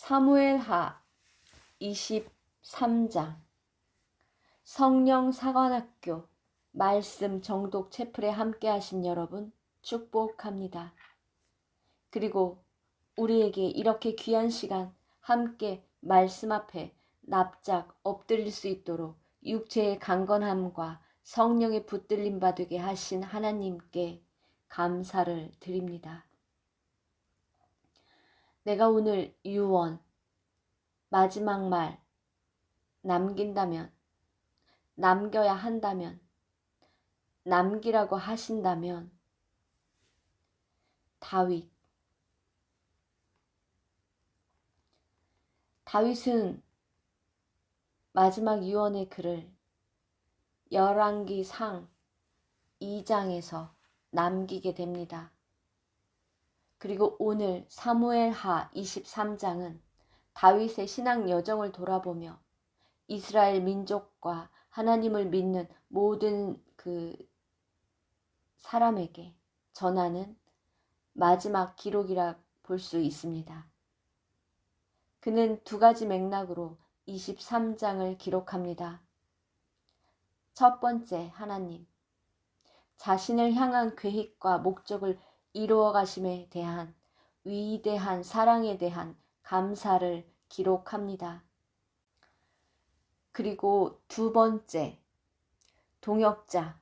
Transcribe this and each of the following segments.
사무엘하 23장 성령 사관학교 말씀 정독 채플에 함께 하신 여러분 축복합니다. 그리고 우리에게 이렇게 귀한 시간 함께 말씀 앞에 납작 엎드릴 수 있도록 육체의 강건함과 성령의 붙들림 받게 하신 하나님께 감사를 드립니다. 내가 오늘 유언 마지막 말 남긴다면, 남겨야 한다면, 남기라고 하신다면 다윗은 마지막 유언의 글을 열왕기상 2장에서 남기게 됩니다. 그리고 오늘 사무엘하 23장은 다윗의 신앙 여정을 돌아보며 이스라엘 민족과 하나님을 믿는 모든 그 사람에게 전하는 마지막 기록이라 볼 수 있습니다. 그는 두 가지 맥락으로 23장을 기록합니다. 첫 번째, 하나님, 자신을 향한 계획과 목적을 이루어 가심에 대한 위대한 사랑에 대한 감사를 기록합니다. 그리고 두 번째, 동역자,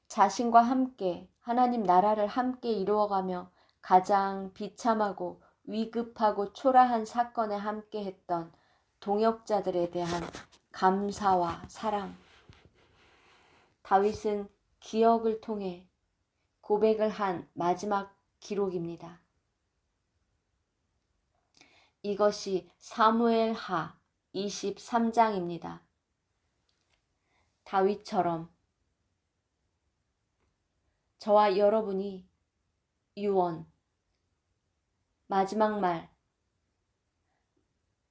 자신과 함께 하나님 나라를 함께 이루어가며 가장 비참하고 위급하고 초라한 사건에 함께 했던 동역자들에 대한 감사와 사랑. 다윗은 기억을 통해 고백을 한 마지막 기록입니다. 이것이 사무엘하 23장입니다. 다윗처럼 저와 여러분이 유언, 마지막 말,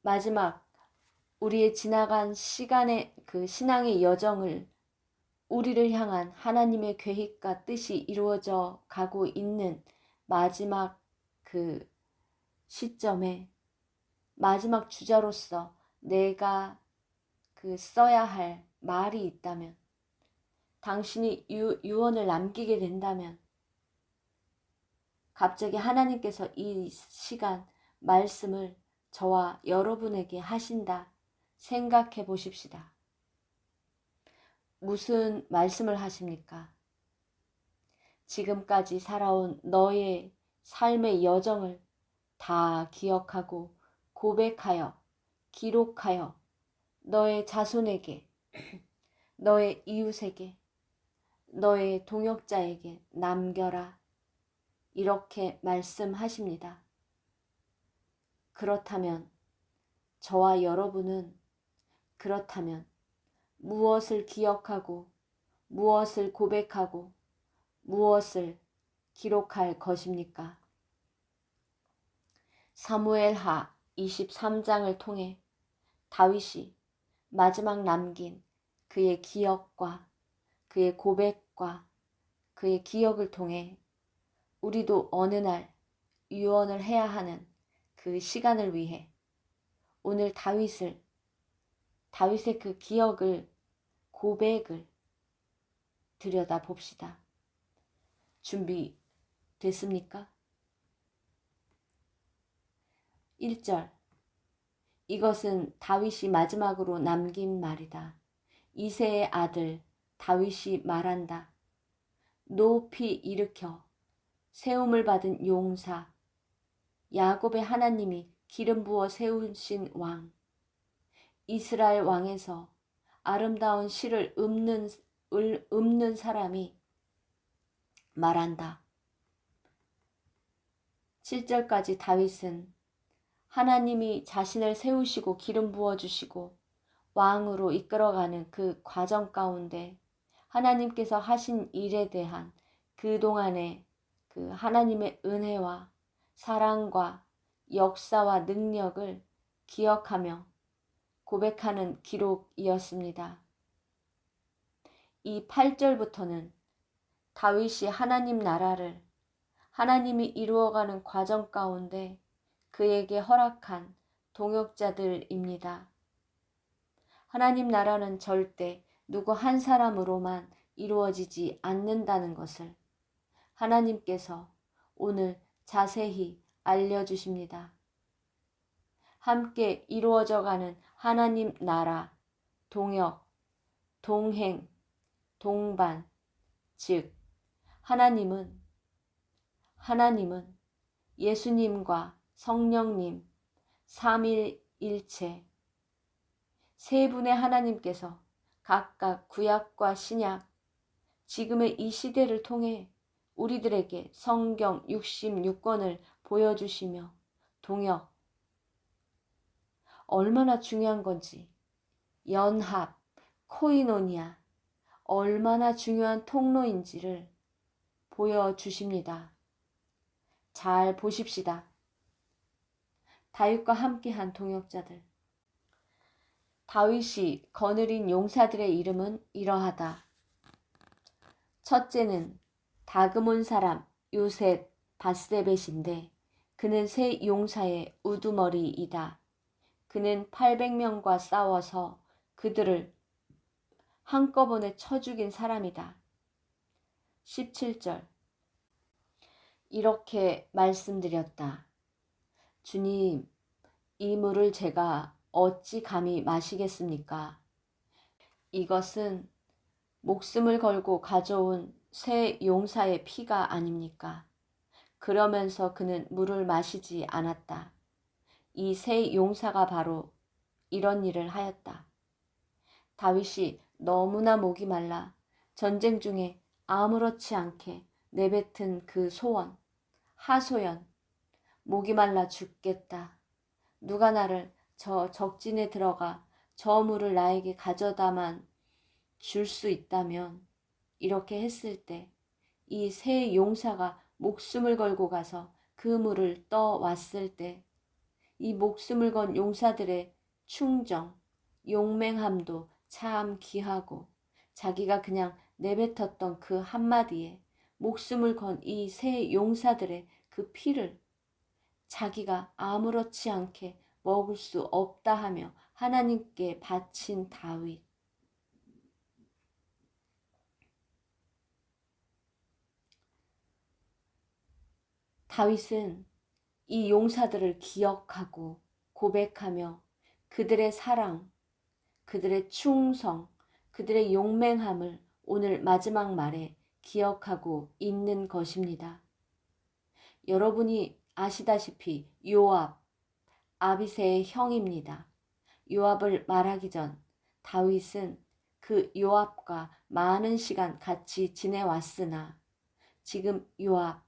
마지막 우리의 지나간 시간의 그 신앙의 여정을 우리를 향한 하나님의 계획과 뜻이 이루어져 가고 있는 마지막 그 시점에 마지막 주자로서 내가 그 써야 할 말이 있다면, 당신이 유언을 남기게 된다면 갑자기 하나님께서 이 시간 말씀을 저와 여러분에게 하신다 생각해 보십시다. 무슨 말씀을 하십니까? 지금까지 살아온 너의 삶의 여정을 다 기억하고 고백하여 기록하여 너의 자손에게, 너의 이웃에게, 너의 동역자에게 남겨라. 이렇게 말씀하십니다. 그렇다면 저와 여러분은 무엇을 기억하고 무엇을 고백하고 무엇을 기록할 것입니까? 사무엘하 23장을 통해 다윗이 마지막 남긴 그의 기억과 그의 고백과 그의 기억을 통해 우리도 어느 날 유언을 해야 하는 그 시간을 위해 오늘 다윗의 그 기억을, 고백을 들여다 봅시다. 준비됐습니까? 1절, 이것은 다윗이 마지막으로 남긴 말이다. 이새의 아들 다윗이 말한다. 높이 일으켜 세움을 받은 용사, 야곱의 하나님이 기름 부어 세우신 왕, 이스라엘 왕에서 아름다운 시를 읊는 사람이 말한다. 7절까지 다윗은 하나님이 자신을 세우시고 기름 부어주시고 왕으로 이끌어가는 그 과정 가운데 하나님께서 하신 일에 대한 그동안의 그 하나님의 은혜와 사랑과 역사와 능력을 기억하며 고백하는 기록이었습니다. 이 8절부터는 다윗이 하나님 나라를, 하나님이 이루어가는 과정 가운데 그에게 허락한 동역자들입니다. 하나님 나라는 절대 누구 한 사람으로만 이루어지지 않는다는 것을 하나님께서 오늘 자세히 알려주십니다. 함께 이루어져가는 하나님 나라, 동역, 동행, 동반, 즉 하나님은 예수님과 성령님, 삼위일체 세 분의 하나님께서 각각 구약과 신약, 지금의 이 시대를 통해 우리들에게 성경 66권을 보여주시며 동역, 얼마나 중요한 건지, 연합, 코이노니아, 얼마나 중요한 통로인지를 보여주십니다. 잘 보십시다. 다윗과 함께한 동역자들. 다윗이 거느린 용사들의 이름은 이러하다. 첫째는 다그몬 사람 요셉 바스데벳인데 그는 세 용사의 우두머리이다. 그는 800명과 싸워서 그들을 한꺼번에 쳐 죽인 사람이다. 17절. 이렇게 말씀드렸다. 주님, 이 물을 제가 어찌 감히 마시겠습니까? 이것은 목숨을 걸고 가져온 세 용사의 피가 아닙니까? 그러면서 그는 물을 마시지 않았다. 이 세 용사가 바로 이런 일을 하였다. 다윗이 너무나 목이 말라 전쟁 중에 아무렇지 않게 내뱉은 그 소원, 하소연, 목이 말라 죽겠다. 누가 나를 저 적진에 들어가 저 물을 나에게 가져다만 줄 수 있다면, 이렇게 했을 때 이 세 용사가 목숨을 걸고 가서 그 물을 떠왔을 때 이 목숨을 건 용사들의 충정, 용맹함도 참 귀하고 자기가 그냥 내뱉었던 그 한마디에 목숨을 건 이 세 용사들의 그 피를 자기가 아무렇지 않게 먹을 수 없다 하며 하나님께 바친 다윗. 다윗은 이 용사들을 기억하고 고백하며 그들의 사랑, 그들의 충성, 그들의 용맹함을 오늘 마지막 말에 기억하고 있는 것입니다. 여러분이 아시다시피 요압, 아비새의 형입니다. 요압을 말하기 전 다윗은 그 요압과 많은 시간 같이 지내왔으나 지금 요압,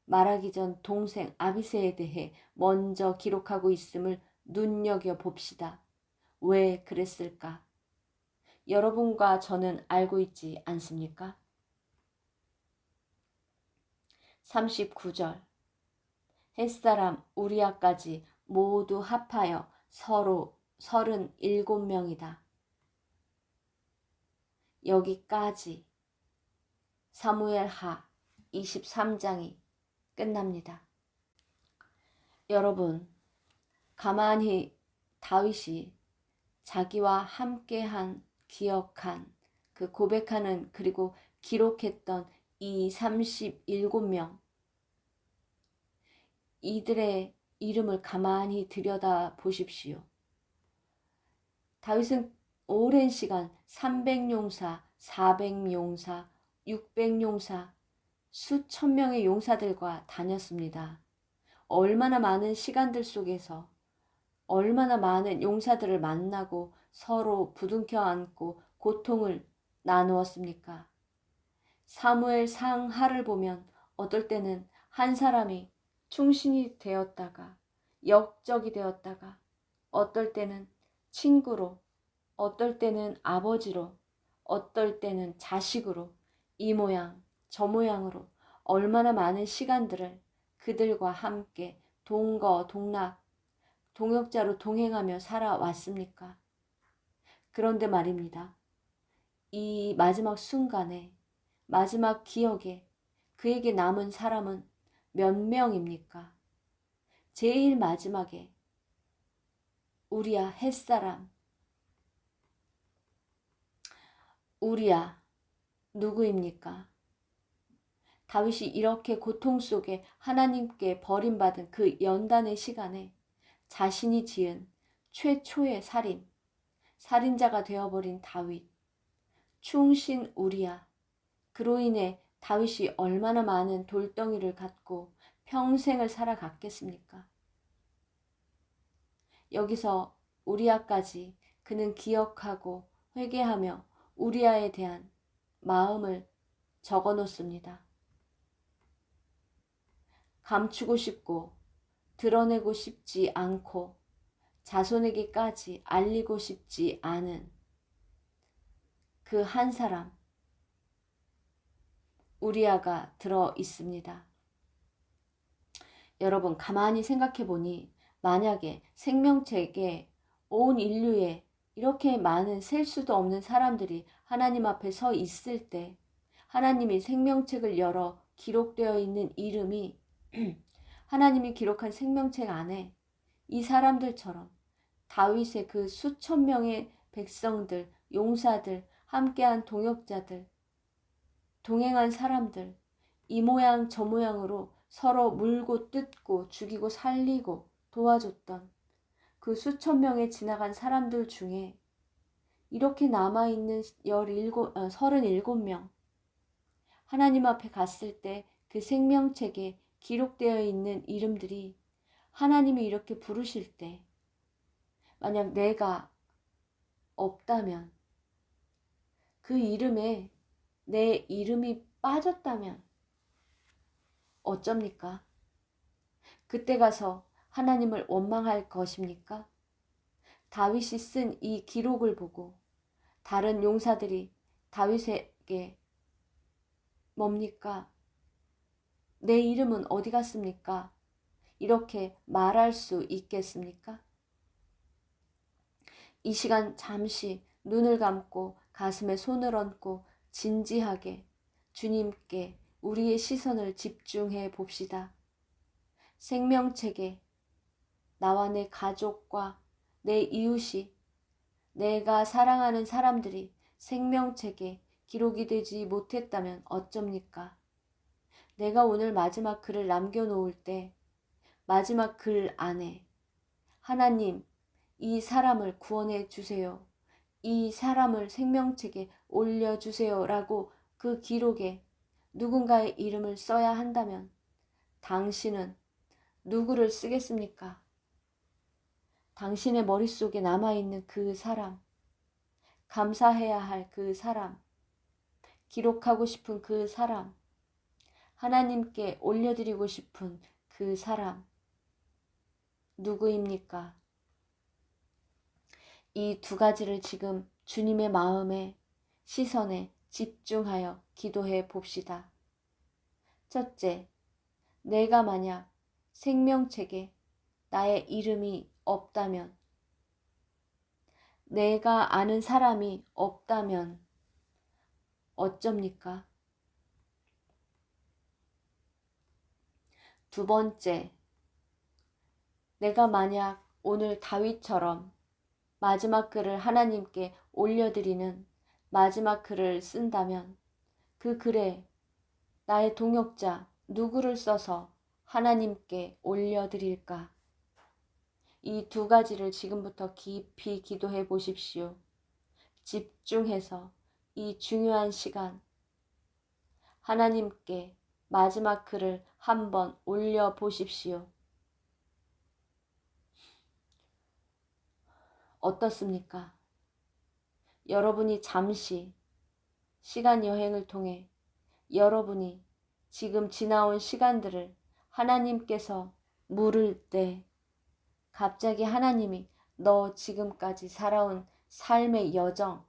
말하기 전 동생 아비새에 대해 먼저 기록하고 있음을 눈여겨봅시다. 왜 그랬을까? 여러분과 저는 알고 있지 않습니까? 39절. 햇사람 우리아까지 모두 합하여 서로 37명이다. 여기까지 사무엘하 23장이 끝납니다. 여러분, 가만히 다윗이 자기와 함께한, 기억한, 그 고백하는, 그리고 기록했던 이 37명, 이들의 이름을 가만히 들여다 보십시오. 다윗은 오랜 시간 300용사, 400용사, 600용사, 수천 명의 용사들과 다녔습니다. 얼마나 많은 시간들 속에서 얼마나 많은 용사들을 만나고 서로 부둥켜 안고 고통을 나누었습니까? 사무엘 상하를 보면 어떨 때는 한 사람이 충신이 되었다가 역적이 되었다가 어떨 때는 친구로, 어떨 때는 아버지로, 어떨 때는 자식으로, 이 모양 저 모양으로 얼마나 많은 시간들을 그들과 함께 동거동락, 동역자로 동행하며 살아왔습니까? 그런데 말입니다. 이 마지막 순간에, 마지막 기억에 그에게 남은 사람은 몇 명입니까? 제일 마지막에 우리야 햇사람, 우리야 누구입니까? 다윗이 이렇게 고통 속에 하나님께 버림받은 그 연단의 시간에 자신이 지은 최초의 살인자가 되어버린 다윗, 충신 우리야. 그로 인해 다윗이 얼마나 많은 돌덩이를 갖고 평생을 살아갔겠습니까? 여기서 우리야까지 그는 기억하고 회개하며 우리야에 대한 마음을 적어 놓습니다. 감추고 싶고 드러내고 싶지 않고 자손에게까지 알리고 싶지 않은 그 한 사람, 우리야가 들어 있습니다. 여러분, 가만히 생각해 보니 만약에 생명책에 온 인류에 이렇게 많은 셀 수도 없는 사람들이 하나님 앞에 서 있을 때 하나님이 생명책을 열어 기록되어 있는 이름이 하나님이 기록한 생명책 안에 이 사람들처럼 다윗의 그 수천 명의 백성들, 용사들, 함께한 동역자들, 동행한 사람들, 이 모양 저 모양으로 서로 물고 뜯고 죽이고 살리고 도와줬던 그 수천 명의 지나간 사람들 중에 이렇게 남아있는 37명, 하나님 앞에 갔을 때 그 생명책에 기록되어 있는 이름들이 하나님이 이렇게 부르실 때 만약 내가 없다면, 그 이름에 내 이름이 빠졌다면 어쩝니까? 그때 가서 하나님을 원망할 것입니까? 다윗이 쓴 이 기록을 보고 다른 용사들이 다윗에게 뭡니까? 내 이름은 어디 갔습니까? 이렇게 말할 수 있겠습니까? 이 시간 잠시 눈을 감고 가슴에 손을 얹고 진지하게 주님께 우리의 시선을 집중해 봅시다. 생명책에 나와 내 가족과 내 이웃이, 내가 사랑하는 사람들이 생명책에 기록이 되지 못했다면 어쩝니까? 내가 오늘 마지막 글을 남겨놓을 때 마지막 글 안에 하나님, 이 사람을 구원해 주세요. 이 사람을 생명책에 올려주세요. 라고 그 기록에 누군가의 이름을 써야 한다면 당신은 누구를 쓰겠습니까? 당신의 머릿속에 남아있는 그 사람, 감사해야 할 그 사람, 기록하고 싶은 그 사람, 하나님께 올려드리고 싶은 그 사람, 누구입니까? 이 두 가지를 지금 주님의 마음에, 시선에 집중하여 기도해 봅시다. 첫째, 내가 만약 생명책에 나의 이름이 없다면, 내가 아는 사람이 없다면 어쩝니까? 두 번째, 내가 만약 오늘 다윗처럼 마지막 글을 하나님께 올려드리는 마지막 글을 쓴다면 그 글에 나의 동역자 누구를 써서 하나님께 올려드릴까? 이 두 가지를 지금부터 깊이 기도해 보십시오. 집중해서 이 중요한 시간 하나님께 마지막 글을 한번 올려 보십시오. 어떻습니까? 여러분이 잠시 시간 여행을 통해 여러분이 지금 지나온 시간들을 하나님께서 물을 때 갑자기 하나님이 너 지금까지 살아온 삶의 여정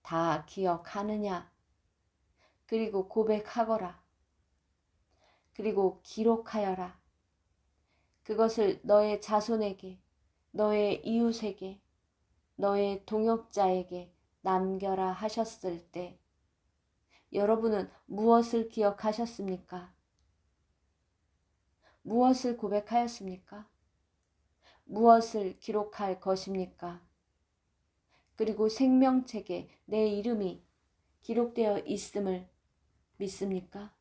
다 기억하느냐? 그리고 고백하거라. 그리고 기록하여라. 그것을 너의 자손에게, 너의 이웃에게, 너의 동역자에게 남겨라 하셨을 때 여러분은 무엇을 기억하셨습니까? 무엇을 고백하였습니까? 무엇을 기록할 것입니까? 그리고 생명책에 내 이름이 기록되어 있음을 믿습니까?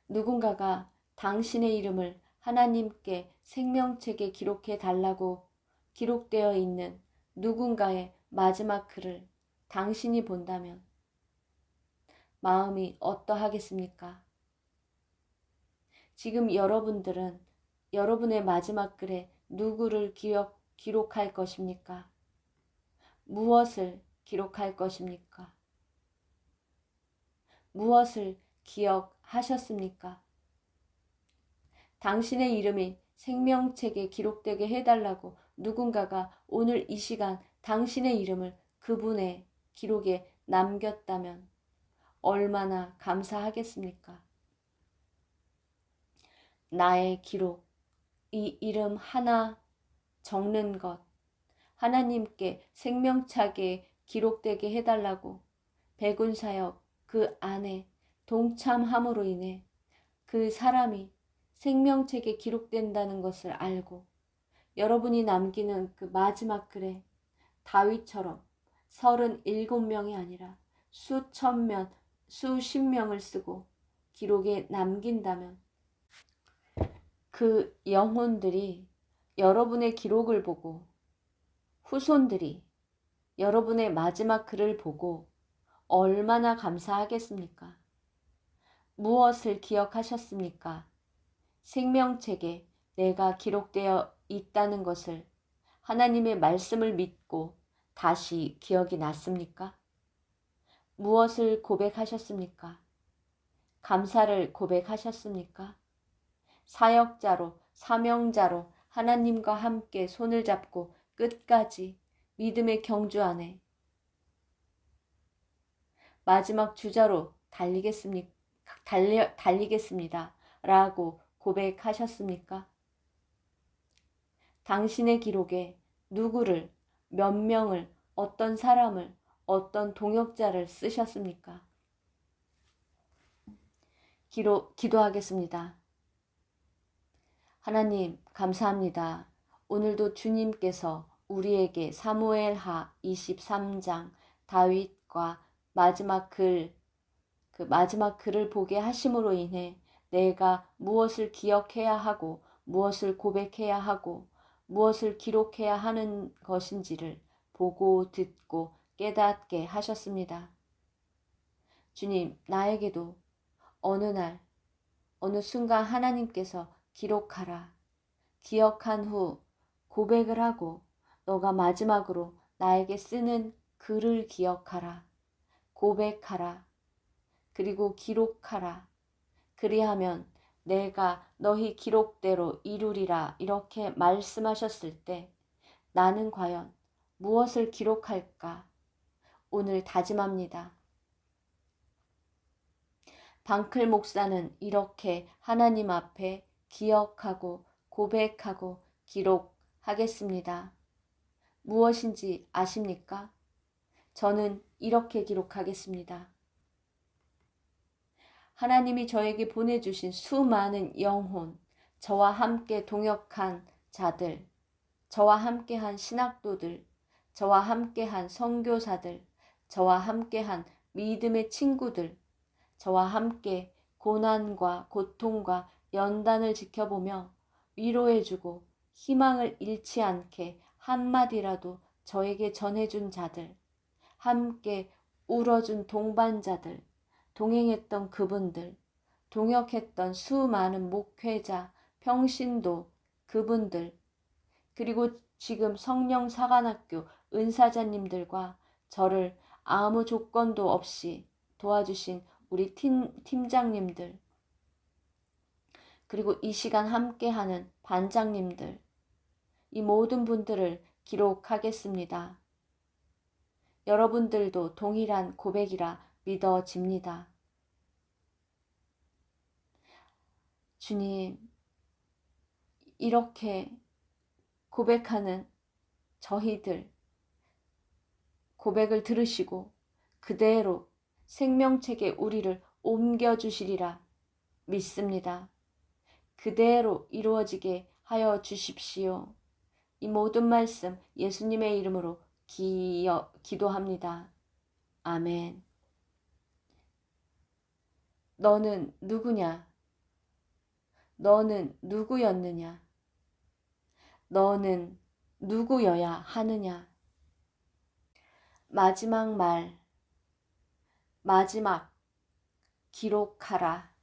누군가가 당신의 이름을 하나님께 생명책에 기록해 달라고 기록되어 있는 누군가의 마지막 글을 당신이 본다면 마음이 어떠하겠습니까? 지금 여러분들은 여러분의 마지막 글에 누구를 기록할 것입니까? 무엇을 기록할 것입니까? 무엇을 기억하셨습니까? 당신의 이름이 생명책에 기록되게 해달라고 누군가가 오늘 이 시간 당신의 이름을 그분의 기록에 남겼다면 얼마나 감사하겠습니까? 나의 기록, 이 이름 하나 적는 것, 하나님께 생명책에 기록되게 해달라고 백운사역 그 안에 동참함으로 인해 그 사람이 생명책에 기록된다는 것을 알고 여러분이 남기는 그 마지막 글에 다윗처럼 37명이 아니라 수천 명, 수십 명을 쓰고 기록에 남긴다면 그 영혼들이 여러분의 기록을 보고 후손들이 여러분의 마지막 글을 보고 얼마나 감사하겠습니까? 무엇을 기억하셨습니까? 생명책에 내가 기록되어 있다는 것을 하나님의 말씀을 믿고 다시 기억이 났습니까? 무엇을 고백하셨습니까? 감사를 고백하셨습니까? 사역자로, 사명자로 하나님과 함께 손을 잡고 끝까지 믿음의 경주 안에 마지막 주자로 달리겠습니다. 라고 고백하셨습니까? 당신의 기록에 누구를, 몇 명을, 어떤 사람을, 어떤 동역자를 쓰셨습니까? 기도하겠습니다. 하나님, 감사합니다. 오늘도 주님께서 우리에게 사무엘하 23장 다윗과 마지막 글, 그 마지막 글을 보게 하심으로 인해 내가 무엇을 기억해야 하고 무엇을 고백해야 하고 무엇을 기록해야 하는 것인지를 보고 듣고 깨닫게 하셨습니다. 주님, 나에게도 어느 날, 어느 순간 하나님께서 기록하라. 기억한 후 고백을 하고 너가 마지막으로 나에게 쓰는 글을 기억하라. 고백하라. 그리고 기록하라. 그리하면 내가 너희 기록대로 이루리라 이렇게 말씀하셨을 때 나는 과연 무엇을 기록할까? 오늘 다짐합니다. 방클 목사는 이렇게 하나님 앞에 기억하고 고백하고 기록하겠습니다. 무엇인지 아십니까? 저는 이렇게 기록하겠습니다. 하나님이 저에게 보내주신 수많은 영혼, 저와 함께 동역한 자들, 저와 함께한 신학도들, 저와 함께한 선교사들, 저와 함께한 믿음의 친구들, 저와 함께 고난과 고통과 연단을 지켜보며 위로해주고 희망을 잃지 않게 한마디라도 저에게 전해준 자들, 함께 울어준 동반자들, 동행했던 그분들, 동역했던 수많은 목회자, 평신도 그분들, 그리고 지금 성령사관학교 은사자님들과 저를 아무 조건도 없이 도와주신 우리 팀장님들, 그리고 이 시간 함께하는 반장님들, 이 모든 분들을 기록하겠습니다. 여러분들도 동일한 고백이라 믿어집니다. 주님, 이렇게 고백하는 저희들 고백을 들으시고 그대로 생명책에 우리를 옮겨주시리라 믿습니다. 그대로 이루어지게 하여 주십시오. 이 모든 말씀 예수님의 이름으로 기도합니다. 아멘. 너는 누구냐? 너는 누구였느냐? 너는 누구여야 하느냐? 마지막 말, 마지막 기록하라.